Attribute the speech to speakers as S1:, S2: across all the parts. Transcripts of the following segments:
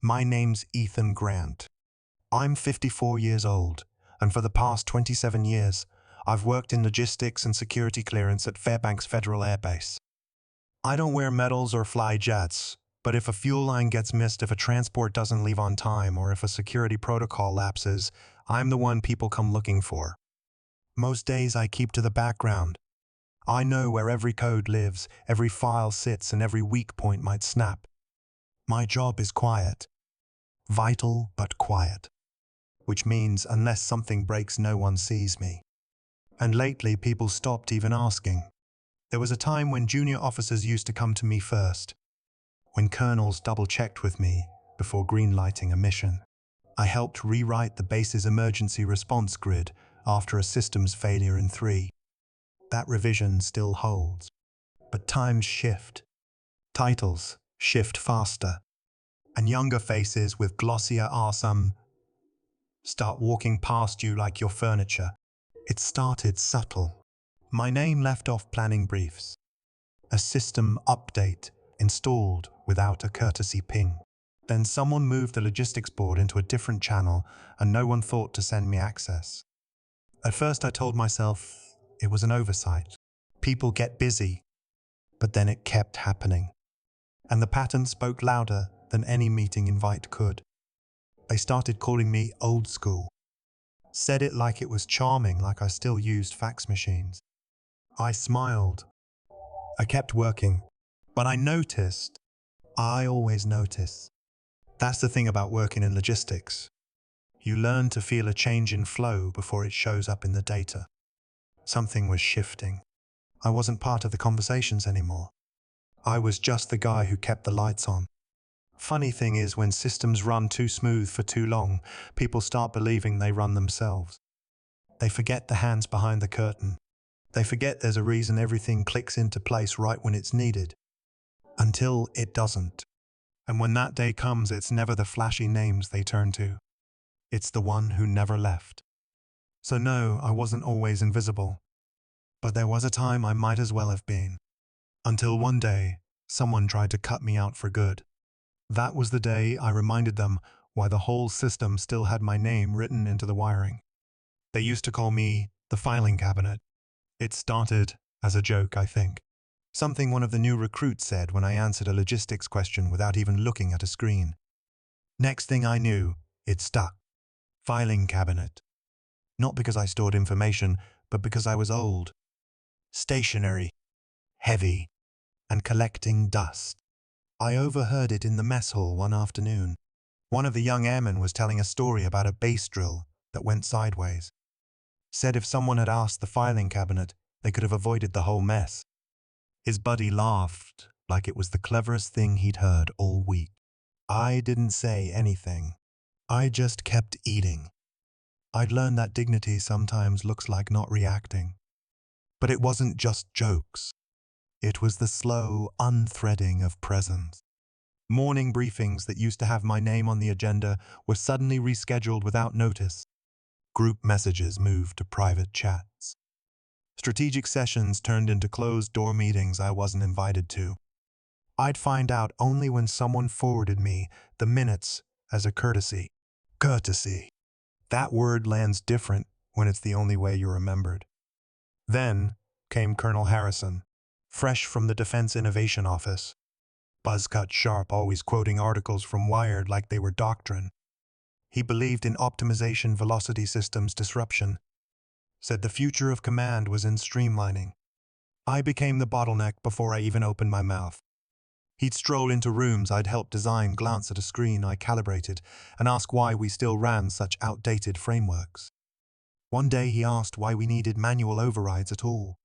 S1: My name's Ethan Grant. I'm 54 years old, and for the past 27 years, I've worked in logistics and security clearance at Fairbanks Federal Air Base. I don't wear medals or fly jets, but if a fuel line gets missed, if a transport doesn't leave on time, or if a security protocol lapses, I'm the one people come looking for. Most days I keep to the background. I know where every code lives, every file sits, and every weak point might snap. My job is quiet. Vital but quiet. Which means unless something breaks, no one sees me. And lately, people stopped even asking. There was a time when junior officers used to come to me first, when colonels double-checked with me before green-lighting a mission. I helped rewrite the base's emergency response grid after a systems failure in 3. That revision still holds. But times shift. Titles shift faster. And younger faces with glossier arsum start walking past you like your furniture. It started subtle. My name left off planning briefs. A system update installed without a courtesy ping. Then someone moved the logistics board into a different channel and no one thought to send me access. At first I told myself it was an oversight. People get busy. But then it kept happening. And the pattern spoke louder than any meeting invite could. They started calling me old school. Said it like it was charming, like I still used fax machines. I smiled. I kept working. But I always notice. That's the thing about working in logistics. You learn to feel a change in flow before it shows up in the data. Something was shifting. I wasn't part of the conversations anymore. I was just the guy who kept the lights on. Funny thing is, when systems run too smooth for too long, people start believing they run themselves. They forget the hands behind the curtain. They forget there's a reason everything clicks into place right when it's needed. Until it doesn't. And when that day comes, it's never the flashy names they turn to. It's the one who never left. So no, I wasn't always invisible. But there was a time I might as well have been. Until one day, someone tried to cut me out for good. That was the day I reminded them why the whole system still had my name written into the wiring. They used to call me the filing cabinet. It started as a joke, I think. Something one of the new recruits said when I answered a logistics question without even looking at a screen. Next thing I knew, it stuck. Filing cabinet. Not because I stored information, but because I was old. Stationary. Heavy. And collecting dust. I overheard it in the mess hall one afternoon. One of the young airmen was telling a story about a base drill that went sideways. Said if someone had asked the filing cabinet, they could have avoided the whole mess. His buddy laughed like it was the cleverest thing he'd heard all week. I didn't say anything. I just kept eating. I'd learned that dignity sometimes looks like not reacting. But it wasn't just jokes. It was the slow unthreading of presence. Morning briefings that used to have my name on the agenda were suddenly rescheduled without notice. Group messages moved to private chats. Strategic sessions turned into closed-door meetings I wasn't invited to. I'd find out only when someone forwarded me the minutes as a courtesy. Courtesy. That word lands different when it's the only way you're remembered. Then came Colonel Harrison. Fresh from the Defense Innovation Office. Buzz-cut sharp, always quoting articles from Wired like they were doctrine. He believed in optimization, velocity systems, disruption. Said the future of command was in streamlining. I became the bottleneck before I even opened my mouth. He'd stroll into rooms I'd helped design, glance at a screen I calibrated, and ask why we still ran such outdated frameworks. One day he asked why we needed manual overrides at all.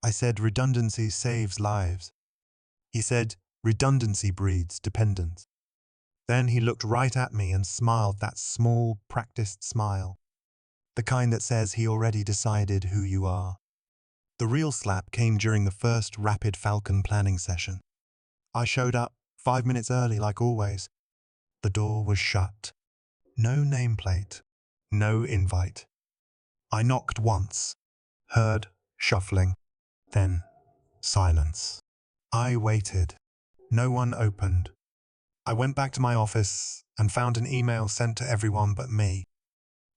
S1: I said redundancy saves lives. He said redundancy breeds dependence. Then he looked right at me and smiled, that small, practiced smile. The kind that says he already decided who you are. The real slap came during the first Rapid Falcon planning session. I showed up 5 minutes early like always. The door was shut. No nameplate. No invite. I knocked once. Heard shuffling. Then silence. I waited. No one opened. I went back to my office and found an email sent to everyone but me.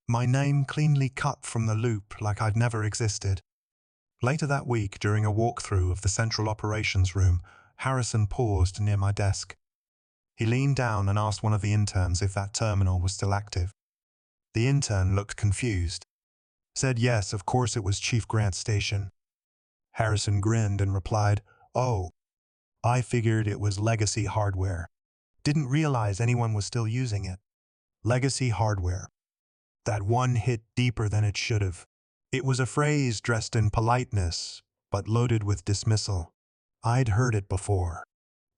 S1: My name cleanly cut from the loop like I'd never existed. Later that week, during a walkthrough of the central operations room, Harrison paused near my desk. He leaned down and asked one of the interns if that terminal was still active. The intern looked confused. Said yes, of course it was Chief Grant's station. Harrison grinned and replied, "Oh, I figured it was legacy hardware. Didn't realize anyone was still using it. Legacy hardware. That one hit deeper than it should have." It was a phrase dressed in politeness, but loaded with dismissal. I'd heard it before,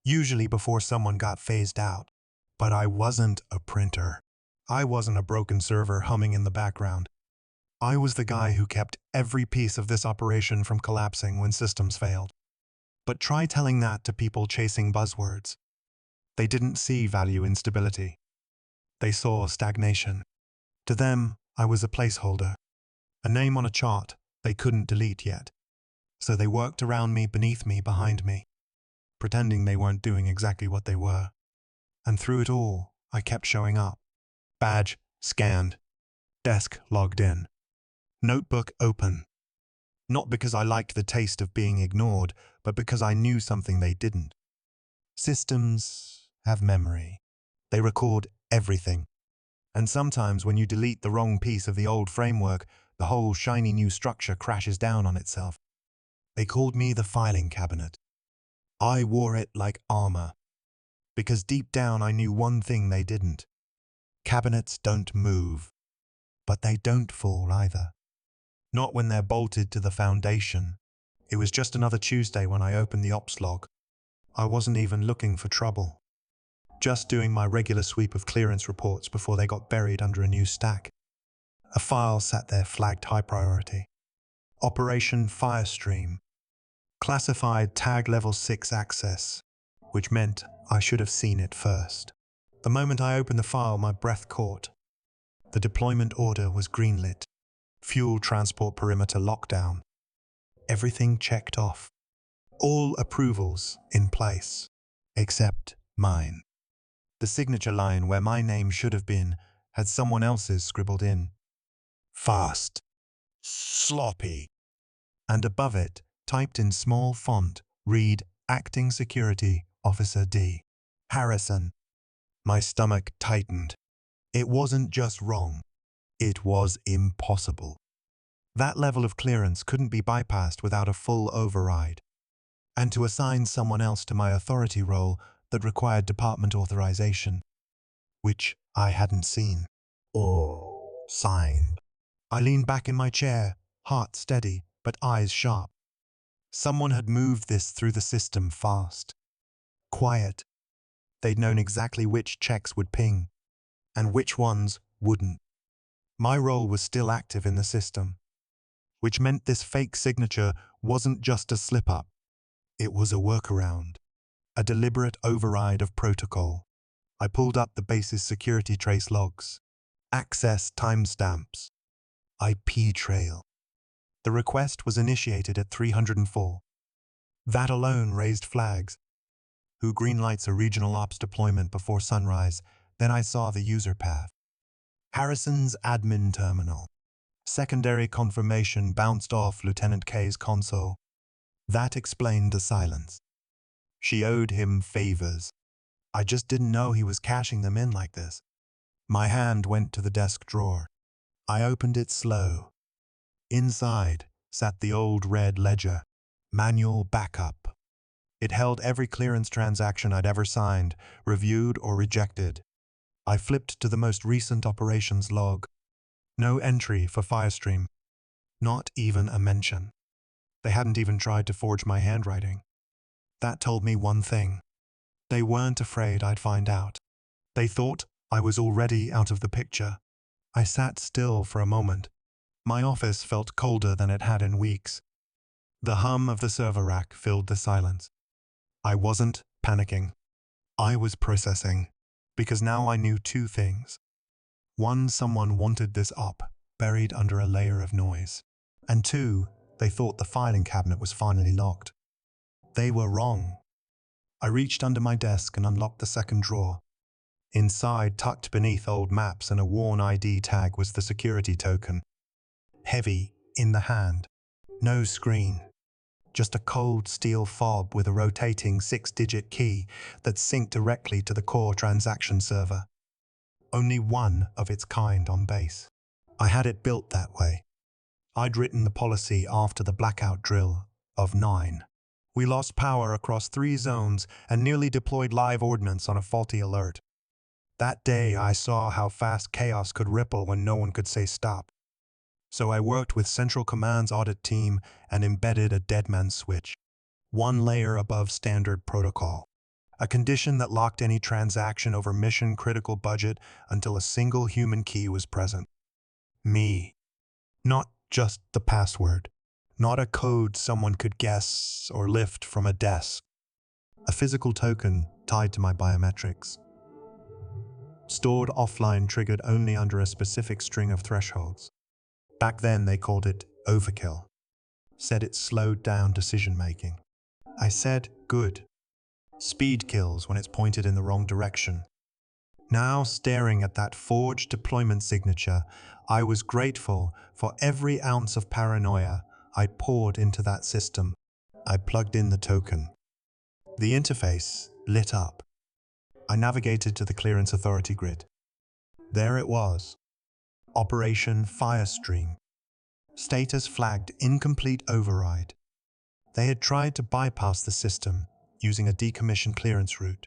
S1: usually before someone got phased out. But I wasn't a printer. I wasn't a broken server humming in the background. I was the guy who kept every piece of this operation from collapsing when systems failed. But try telling that to people chasing buzzwords. They didn't see value in stability. They saw stagnation. To them, I was a placeholder, a name on a chart they couldn't delete yet. So they worked around me, beneath me, behind me, pretending they weren't doing exactly what they were. And through it all, I kept showing up. Badge scanned. Desk logged in. Notebook open. Not because I liked the taste of being ignored, but because I knew something they didn't. Systems have memory. They record everything. And sometimes when you delete the wrong piece of the old framework, the whole shiny new structure crashes down on itself. They called me the filing cabinet. I wore it like armor, because deep down I knew one thing they didn't. Cabinets don't move, but they don't fall either. Not when they're bolted to the foundation. It was just another Tuesday when I opened the ops log. I wasn't even looking for trouble. Just doing my regular sweep of clearance reports before they got buried under a new stack. A file sat there flagged high priority. Operation Firestream. Classified tag level 6 access, which meant I should have seen it first. The moment I opened the file, my breath caught. The deployment order was greenlit. Fuel transport perimeter lockdown. Everything checked off. All approvals in place, except mine. The signature line where my name should have been had someone else's scribbled in. Fast. Sloppy. And above it, typed in small font, read Acting Security Officer D. Harrison. My stomach tightened. It wasn't just wrong. It was impossible. That level of clearance couldn't be bypassed without a full override. And to assign someone else to my authority role that required department authorization, which I hadn't seen or signed. I leaned back in my chair, heart steady, but eyes sharp. Someone had moved this through the system fast. Quiet. They'd known exactly which checks would ping, and which ones wouldn't. My role was still active in the system, which meant this fake signature wasn't just a slip-up. It was a workaround, a deliberate override of protocol. I pulled up the base's security trace logs, access timestamps, IP trail. The request was initiated at 304. That alone raised flags. Who greenlights a regional ops deployment before sunrise? Then I saw the user path. Harrison's admin terminal. Secondary confirmation bounced off Lieutenant K's console. That explained the silence. She owed him favors. I just didn't know he was cashing them in like this. My hand went to the desk drawer. I opened it slow. Inside sat the old red ledger, manual backup. It held every clearance transaction I'd ever signed, reviewed or rejected. I flipped to the most recent operations log. No entry for Firestream. Not even a mention. They hadn't even tried to forge my handwriting. That told me one thing. They weren't afraid I'd find out. They thought I was already out of the picture. I sat still for a moment. My office felt colder than it had in weeks. The hum of the server rack filled the silence. I wasn't panicking. I was processing, because now I knew two things. One, someone wanted this op, buried under a layer of noise. And two, they thought the filing cabinet was finally locked. They were wrong. I reached under my desk and unlocked the second drawer. Inside, tucked beneath old maps and a worn ID tag, was the security token. Heavy, in the hand. No screen. Just a cold steel fob with a rotating 6-digit key that synced directly to the core transaction server. Only one of its kind on base. I had it built that way. I'd written the policy after the blackout drill of 9. We lost power across 3 zones and nearly deployed live ordnance on a faulty alert. That day I saw how fast chaos could ripple when no one could say stop. So I worked with Central Command's audit team and embedded a deadman switch, 1 layer above standard protocol, a condition that locked any transaction over mission-critical budget until a single human key was present. Me. Not just the password. Not a code someone could guess or lift from a desk. A physical token tied to my biometrics. Stored offline, triggered only under a specific string of thresholds. Back then they called it overkill. Said it slowed down decision-making. I said, good. Speed kills when it's pointed in the wrong direction. Now, staring at that forged deployment signature, I was grateful for every ounce of paranoia I poured into that system. I plugged in the token. The interface lit up. I navigated to the clearance authority grid. There it was. Operation Firestream. Status flagged incomplete override. They had tried to bypass the system using a decommissioned clearance route.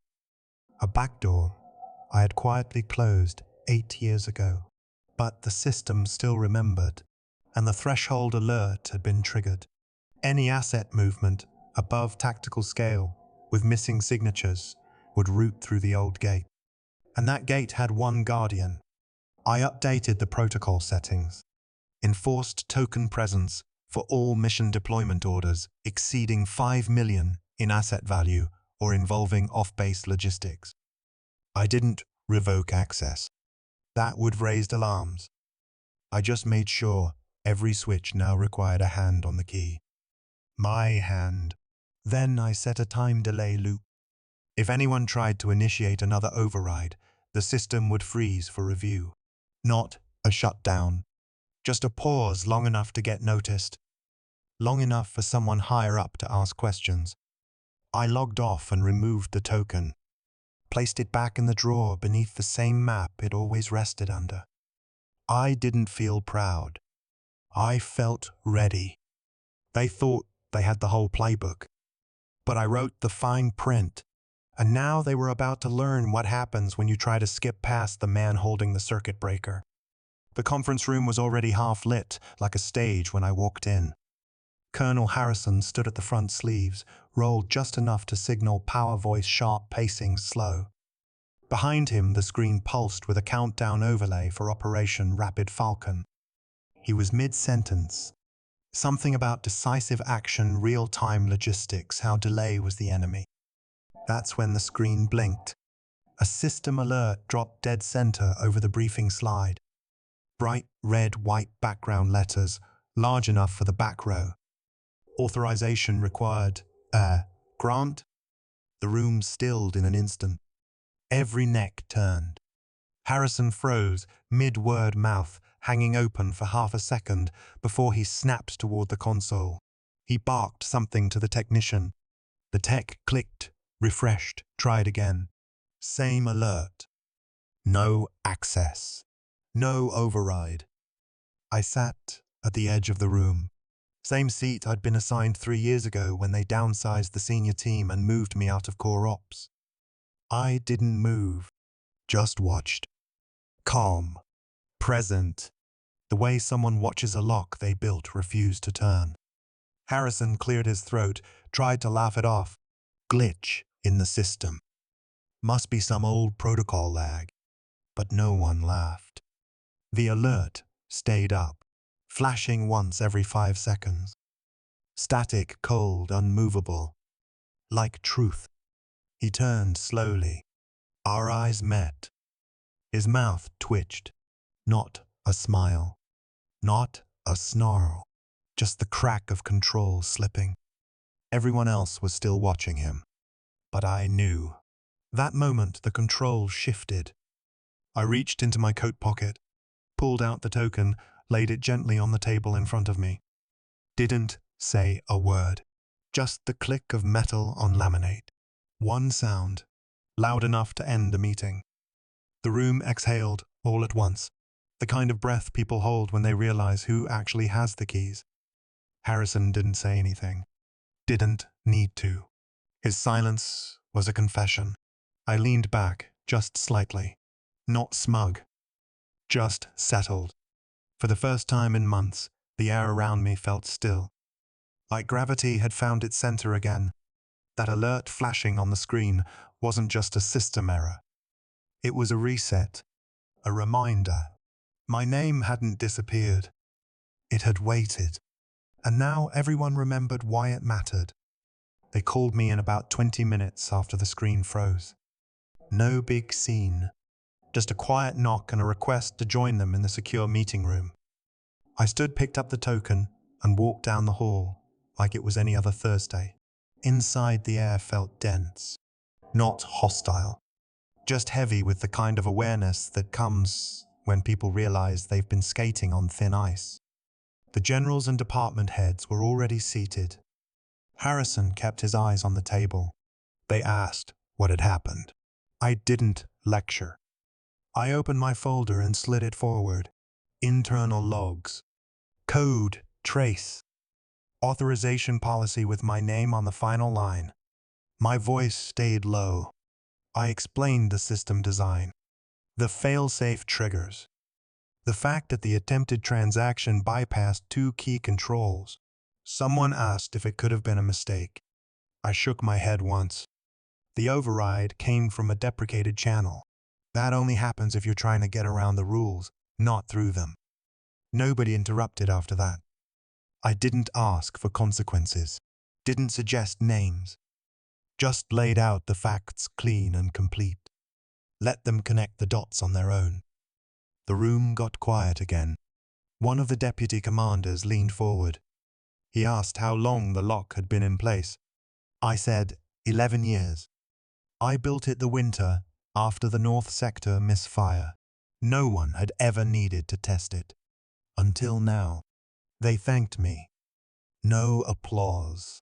S1: A backdoor I had quietly closed 8 years ago. But the system still remembered, and the threshold alert had been triggered. Any asset movement above tactical scale with missing signatures would route through the old gate. And that gate had one guardian. I updated the protocol settings. Enforced token presence for all mission deployment orders exceeding 5 million in asset value or involving off-base logistics. I didn't revoke access. That would have raised alarms. I just made sure every switch now required a hand on the key. My hand. Then I set a time delay loop. If anyone tried to initiate another override, the system would freeze for review. Not a shutdown. Just a pause long enough to get noticed. Long enough for someone higher up to ask questions. I logged off and removed the token. Placed it back in the drawer beneath the same map it always rested under. I didn't feel proud. I felt ready. They thought they had the whole playbook. But I wrote the fine print, and now they were about to learn what happens when you try to skip past the man holding the circuit breaker. The conference room was already half lit, like a stage when I walked in. Colonel Harrison stood at the front sleeves, rolled just enough to signal power voice sharp pacing slow. Behind him, the screen pulsed with a countdown overlay for Operation Rapid Falcon. He was mid-sentence. Something about decisive action, real-time logistics, how delay was the enemy. That's when the screen blinked. A system alert dropped dead center over the briefing slide. Bright red-white background letters, large enough for the back row. Authorization required. Grant? The room stilled in an instant. Every neck turned. Harrison froze, mid-word, mouth hanging open for half a second before he snapped toward the console. He barked something to the technician. The tech clicked, refreshed, tried again. Same alert. No access. No override. I sat at the edge of the room. Same seat I'd been assigned 3 years ago when they downsized the senior team and moved me out of core ops. I didn't move, just watched. Calm. Present. The way someone watches a lock they built refuse to turn. Harrison cleared his throat, tried to laugh it off. Glitch in the system. Must be some old protocol lag. But no one laughed. The alert stayed up, flashing once every 5 seconds. Static, cold, unmovable. Like truth. He turned slowly. Our eyes met. His mouth twitched. Not a smile. Not a snarl. Just the crack of control slipping. Everyone else was still watching him. But I knew. That moment, the control shifted. I reached into my coat pocket, pulled out the token, laid it gently on the table in front of me. Didn't say a word. Just the click of metal on laminate. One sound, loud enough to end a meeting. The room exhaled all at once, the kind of breath people hold when they realize who actually has the keys. Harrison didn't say anything. Didn't need to. His silence was a confession. I leaned back, just slightly. Not smug. Just settled. For the first time in months, the air around me felt still. Like gravity had found its center again. That alert flashing on the screen wasn't just a system error. It was a reset, a reminder. My name hadn't disappeared. It had waited. And now everyone remembered why it mattered. They called me in about 20 minutes after the screen froze. No big scene. Just a quiet knock and a request to join them in the secure meeting room. I picked up the token, and walked down the hall like it was any other Thursday. Inside, the air felt dense. Not hostile. Just heavy with the kind of awareness that comes when people realize they've been skating on thin ice. The generals and department heads were already seated. Harrison kept his eyes on the table. They asked what had happened. I didn't lecture. I opened my folder and slid it forward. Internal logs. Code trace. Authorization policy with my name on the final line. My voice stayed low. I explained the system design. The fail-safe triggers. The fact that the attempted transaction bypassed two key controls. Someone asked if it could have been a mistake. I shook my head once. The override came from a deprecated channel. That only happens if you're trying to get around the rules, not through them. Nobody interrupted after that. I didn't ask for consequences, didn't suggest names. Just laid out the facts clean and complete. Let them connect the dots on their own. The room got quiet again. One of the deputy commanders leaned forward. He asked how long the lock had been in place. I said, 11 years. I built it the winter after the North Sector misfire. No one had ever needed to test it. Until now. They thanked me. No applause.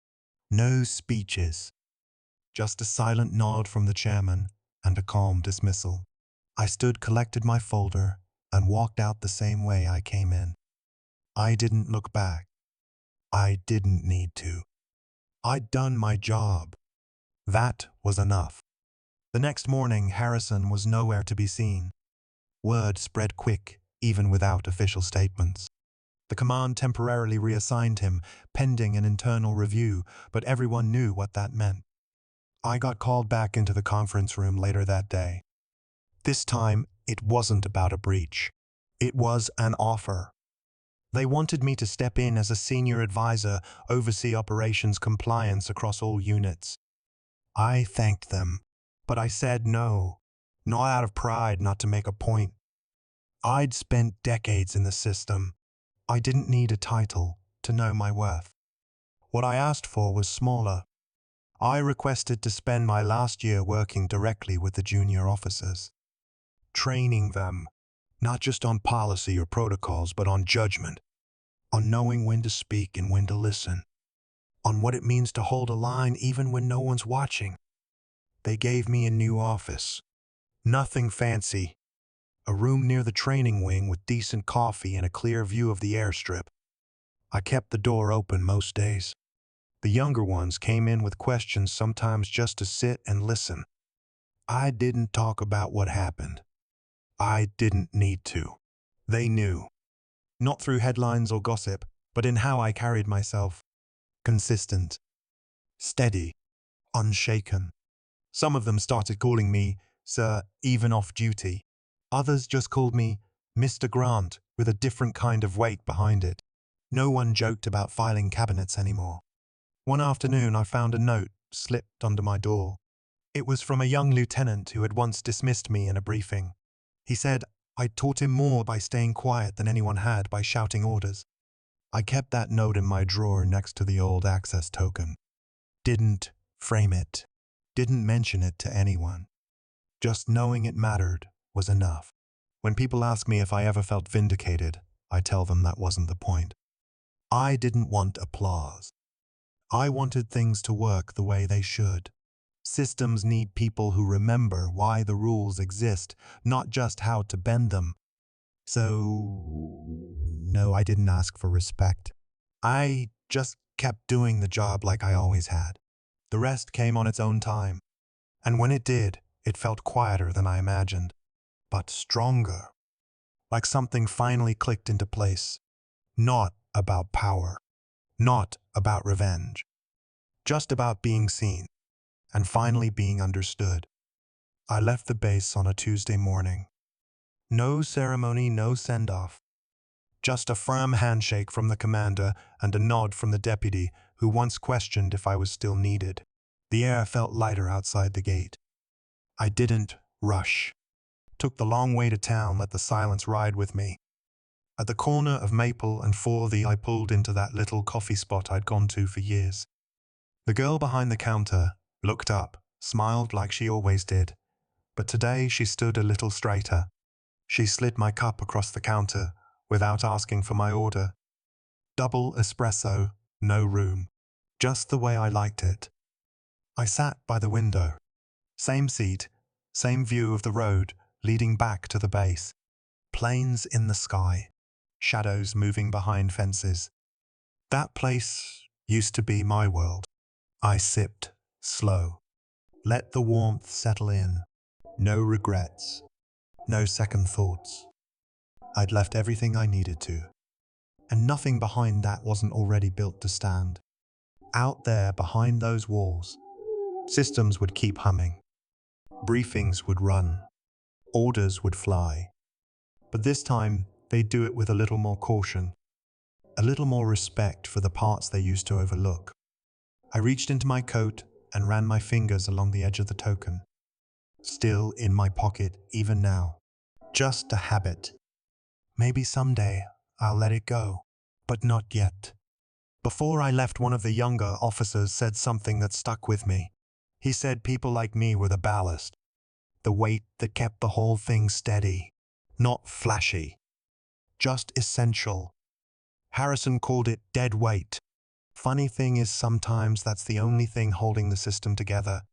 S1: No speeches. Just a silent nod from the chairman and a calm dismissal. I collected my folder, and walked out the same way I came in. I didn't look back. I didn't need to. I'd done my job. That was enough. The next morning, Harrison was nowhere to be seen. Word spread quick, even without official statements. The command temporarily reassigned him, pending an internal review, but everyone knew what that meant. I got called back into the conference room later that day. This time, it wasn't about a breach. It was an offer. They wanted me to step in as a senior advisor, oversee operations compliance across all units. I thanked them, but I said no, not out of pride, not to make a point. I'd spent decades in the system. I didn't need a title to know my worth. What I asked for was smaller. I requested to spend my last year working directly with the junior officers, training them, not just on policy or protocols, but on judgment, on knowing when to speak and when to listen, on what it means to hold a line even when no one's watching. They gave me a new office. Nothing fancy. A room near the training wing with decent coffee and a clear view of the airstrip. I kept the door open most days. The younger ones came in with questions, sometimes just to sit and listen. I didn't talk about what happened. I didn't need to. They knew. Not through headlines or gossip, but in how I carried myself. Consistent. Steady. Unshaken. Some of them started calling me Sir, even off duty. Others just called me Mr. Grant, with a different kind of weight behind it. No one joked about filing cabinets anymore. One afternoon, I found a note slipped under my door. It was from a young lieutenant who had once dismissed me in a briefing. He said I'd taught him more by staying quiet than anyone had by shouting orders. I kept that note in my drawer next to the old access token. Didn't frame it. Didn't mention it to anyone. Just knowing it mattered was enough. When people ask me if I ever felt vindicated, I tell them that wasn't the point. I didn't want applause. I wanted things to work the way they should. Systems need people who remember why the rules exist, not just how to bend them. So, no, I didn't ask for respect. I just kept doing the job like I always had. The rest came on its own time. And when it did, it felt quieter than I imagined, but stronger. Like something finally clicked into place. Not about power. Not about revenge. Just about being seen. And finally being understood. I left the base on a Tuesday morning. No ceremony, no send-off. Just a firm handshake from the commander and a nod from the deputy who once questioned if I was still needed. The air felt lighter outside the gate. I didn't rush. Took the long way to town, let the silence ride with me. At the corner of Maple and 4th, I pulled into that little coffee spot I'd gone to for years. The girl behind the counter looked up, smiled like she always did, but today she stood a little straighter. She slid my cup across the counter without asking for my order. Double espresso, no room. Just the way I liked it. I sat by the window. Same seat, same view of the road leading back to the base. Planes in the sky. Shadows moving behind fences. That place used to be my world. I sipped, slow. Let the warmth settle in. No regrets. No second thoughts. I'd left everything I needed to. And nothing behind that wasn't already built to stand. Out there, behind those walls, systems would keep humming. Briefings would run. Orders would fly. But this time, they'd do it with a little more caution. A little more respect for the parts they used to overlook. I reached into my coat and ran my fingers along the edge of the token. Still in my pocket, even now. Just a habit. Maybe someday I'll let it go, but not yet. Before I left, one of the younger officers said something that stuck with me. He said people like me were the ballast, the weight that kept the whole thing steady. Not flashy, just essential. Harrison called it dead weight. Funny thing is, sometimes that's the only thing holding the system together.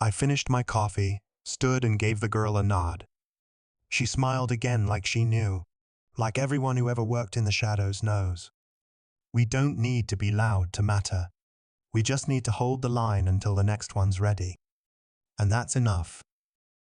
S1: I finished my coffee, stood and gave the girl a nod. She smiled again like she knew, like everyone who ever worked in the shadows knows. We don't need to be loud to matter. We just need to hold the line until the next one's ready. And that's enough.